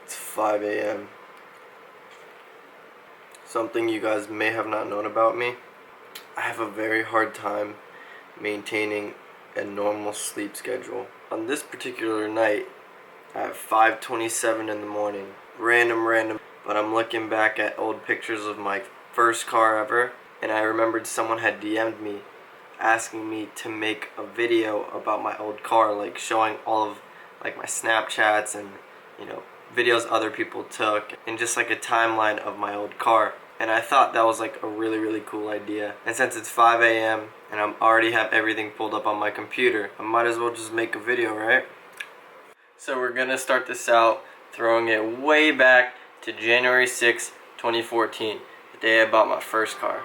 It's 5 a.m. Something you guys may have not known about me. I have a very hard time maintaining a normal sleep schedule. On this particular night, at 5:27 in the morning, random, but I'm looking back at old pictures of my first car ever, and I remembered someone had DM'd me asking me to make a video about my old car, like showing all of like my Snapchats and, you know, videos other people took, and just like a timeline of my old car. And I thought that was like a really cool idea. And since it's 5 a.m. and I already have everything pulled up on my computer, I might as well just make a video, right? So we're gonna start this out throwing it way back to January 6, 2014, the day I bought my first car.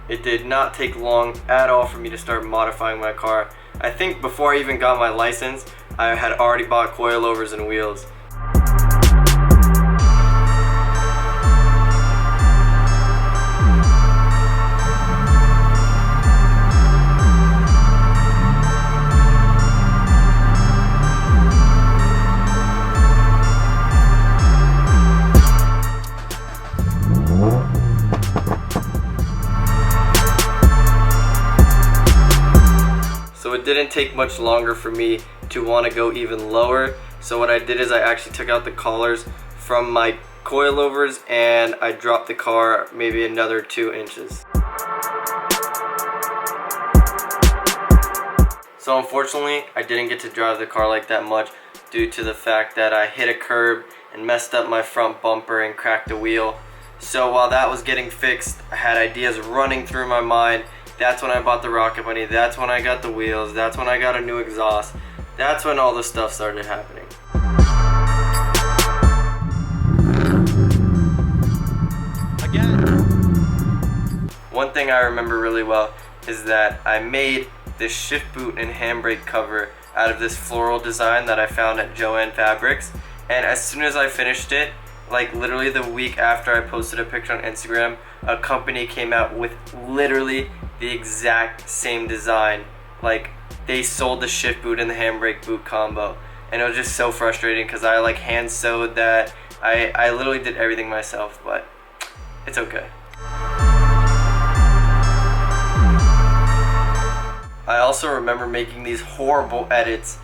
It did not take long at all for me to start modifying my car. I think before I even got my license, I had already bought coilovers and wheels. So it didn't take much longer for me to want to go even lower. So what I did is I actually took out the collars from my coilovers and I dropped the car maybe another 2 inches. So unfortunately, I didn't get to drive the car like that much due to the fact that I hit a curb and messed up my front bumper and cracked a wheel. So while that was getting fixed, I had ideas running through my mind. That's when I bought the Rocket Bunny, that's when I got the wheels, that's when I got a new exhaust. That's when all this stuff started happening. Again. One thing I remember really well is that I made this shift boot and handbrake cover out of this floral design that I found at Joann Fabrics. And as soon as I finished it, like literally the week after I posted a picture on Instagram, a company came out with literally the exact same design. Like they sold the shift boot and the handbrake boot combo, and it was just so frustrating because I like hand sewed that. I literally did everything myself, but it's okay. I also remember making these horrible edits,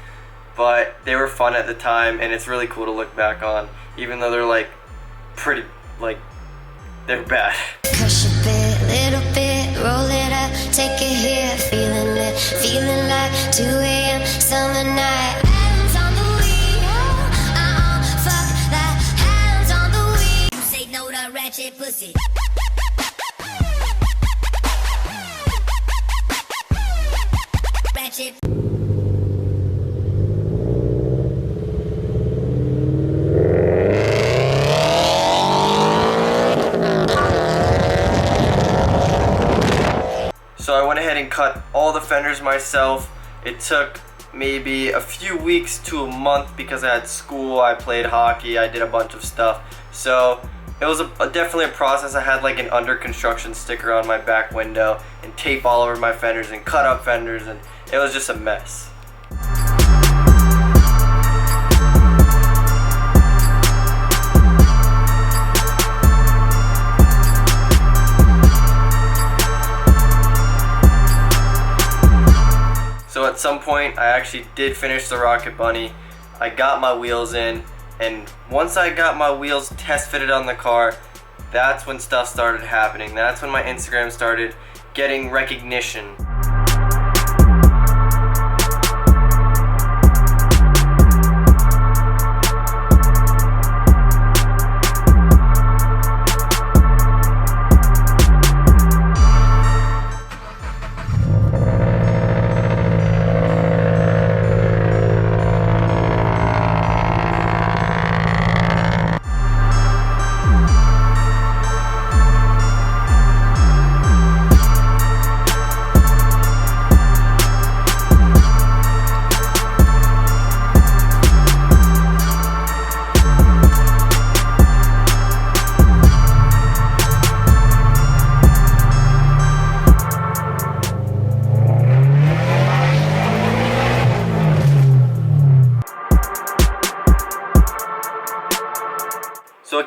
but they were fun at the time, and it's really cool to look back on, even though they're like pretty, like they're bad. Push a bit, little bit, roll it up, take it here, feeling like 2 a.m. summer night. Hands on the wheel, fuck that, hands on the wheel. You say no to ratchet pussy. Ratchet. So I went ahead and cut all the fenders myself. It took maybe a few weeks to a month because I had school, I played hockey, I did a bunch of stuff. So it was definitely a process. I had like an under construction sticker on my back window and tape all over my fenders and cut up fenders, and it was just a mess. So at some point, I actually did finish the Rocket Bunny. I got my wheels in, and once I got my wheels test fitted on the car, that's when stuff started happening. That's when my Instagram started getting recognition.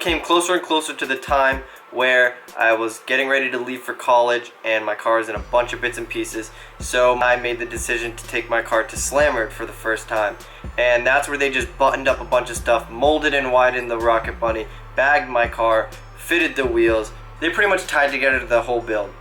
came closer and closer to the time where I was getting ready to leave for college and my car is in a bunch of bits and pieces. So I made the decision to take my car to Slammered for the first time. And that's where they just buttoned up a bunch of stuff, molded and widened the Rocket Bunny, bagged my car, fitted the wheels. They pretty much tied together the whole build.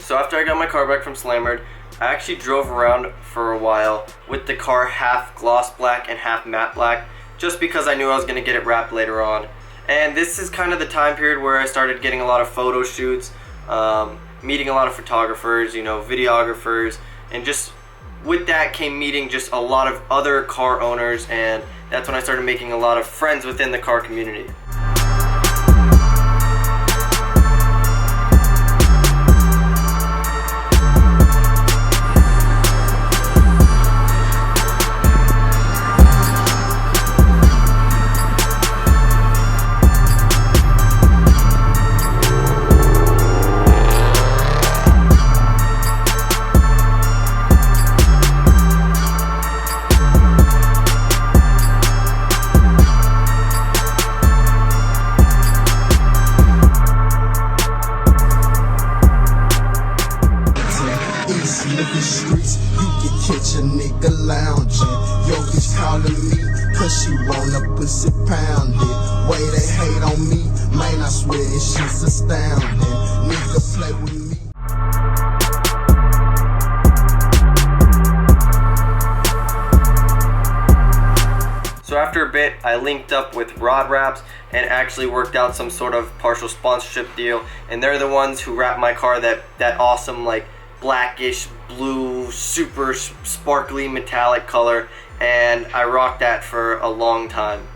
So after I got my car back from Slammered, I actually drove around for a while with the car half gloss black and half matte black, just because I knew I was going to get it wrapped later on. And this is kind of the time period where I started getting a lot of photo shoots, meeting a lot of photographers, videographers, and just with that came meeting just a lot of other car owners, and that's when I started making a lot of friends within the car community. Living streets, you can catch a nigga lounging. Yo, bitch calling me, cause she wanna pussy pounded. Way they hate on me, man, I swear this shit's astounding. Nigga play with me. So after a bit, I linked up with Rod Wraps and actually worked out some sort of partial sponsorship deal. And they're the ones who wrap my car that awesome, like, blackish blue, super sparkly metallic color, and I rocked that for a long time.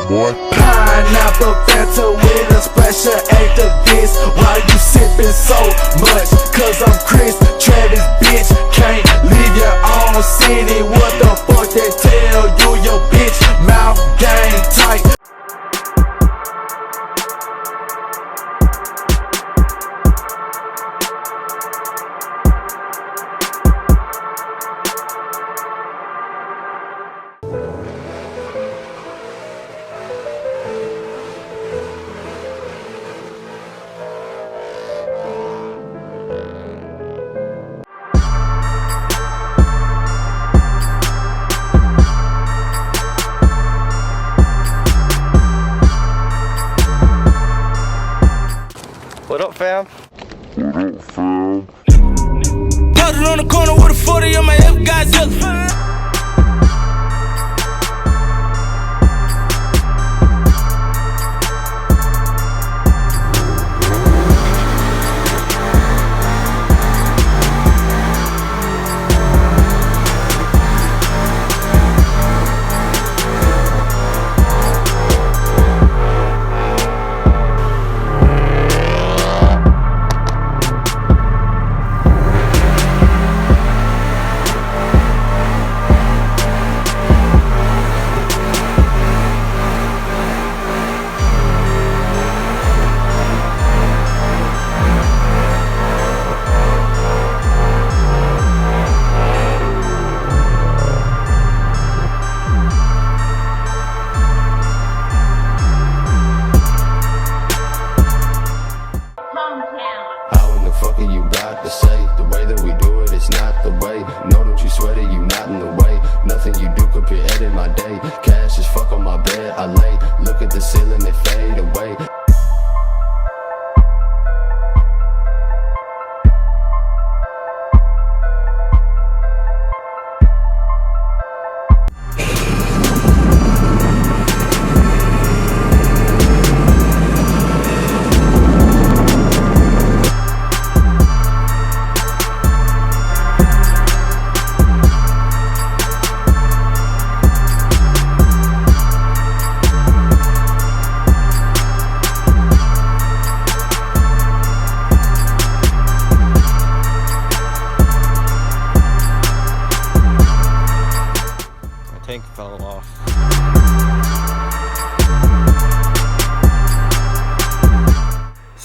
Boy. Pineapple Fanta with a splash of activist. Why you sipping so much? Cause I'm Chris Travis, bitch. Can't leave your own city. What the fuck they tell you? Your bitch mouth game tight. What up, fam? Parted on the corner with a 40 on my hip, Godzilla.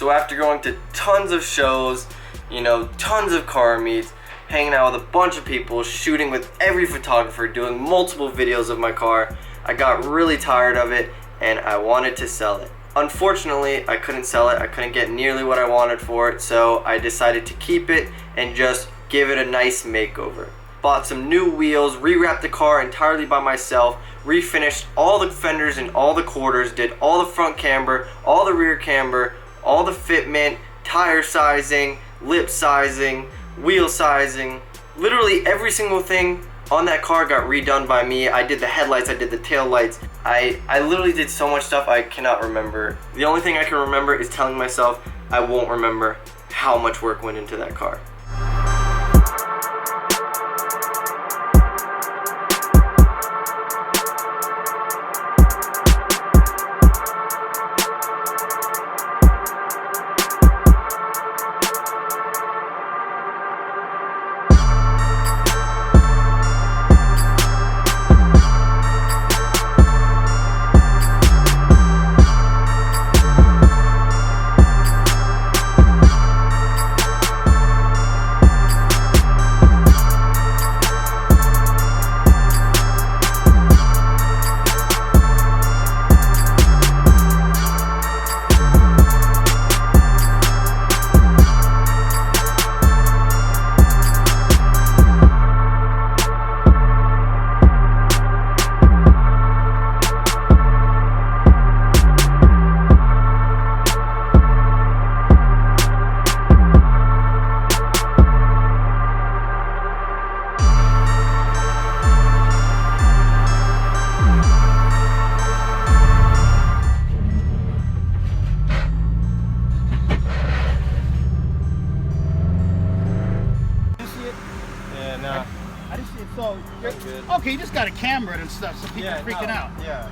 So after going to tons of shows, you know, tons of car meets, hanging out with a bunch of people, shooting with every photographer, doing multiple videos of my car, I got really tired of it and I wanted to sell it. Unfortunately, I couldn't sell it. I couldn't get nearly what I wanted for it, so I decided to keep it and just give it a nice makeover. Bought some new wheels, rewrapped the car entirely by myself, refinished all the fenders and all the quarters, did all the front camber, all the rear camber, all the fitment, tire sizing, lip sizing, wheel sizing. Literally every single thing on that car got redone by me. I did the headlights, I did the tail lights. I literally did so much stuff I cannot remember. The only thing I can remember is telling myself I won't remember how much work went into that car. I didn't see it. So, okay, you just got a camera and stuff, so people are freaking out. Yeah.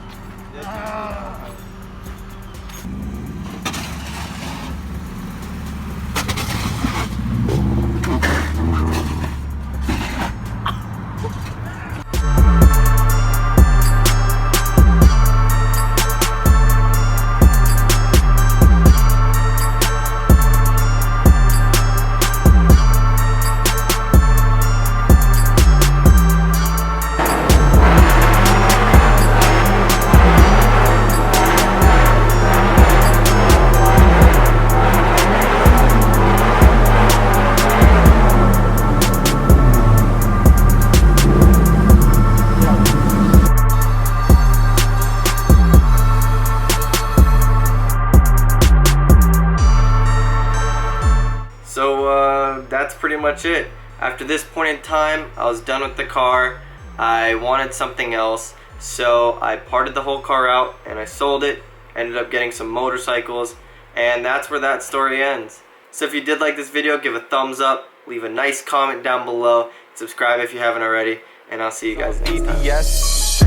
So that's pretty much it. After this point in time, I was done with the car. I wanted something else, so I parted the whole car out and I sold it. Ended up getting some motorcycles, and that's where that story ends. So if you did like this video, give a thumbs up, leave a nice comment down below, subscribe if you haven't already, and I'll see you guys next time. Yes.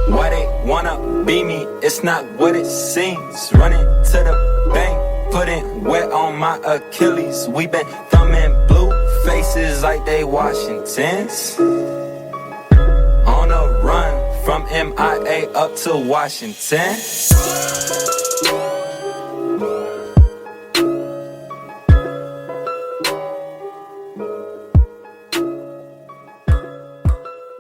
Why they wanna be me? It's not what it seems. Running to the bank, putting wet on my Achilles. We been thumbing blue faces like they Washingtons. On a run from MIA up to Washington.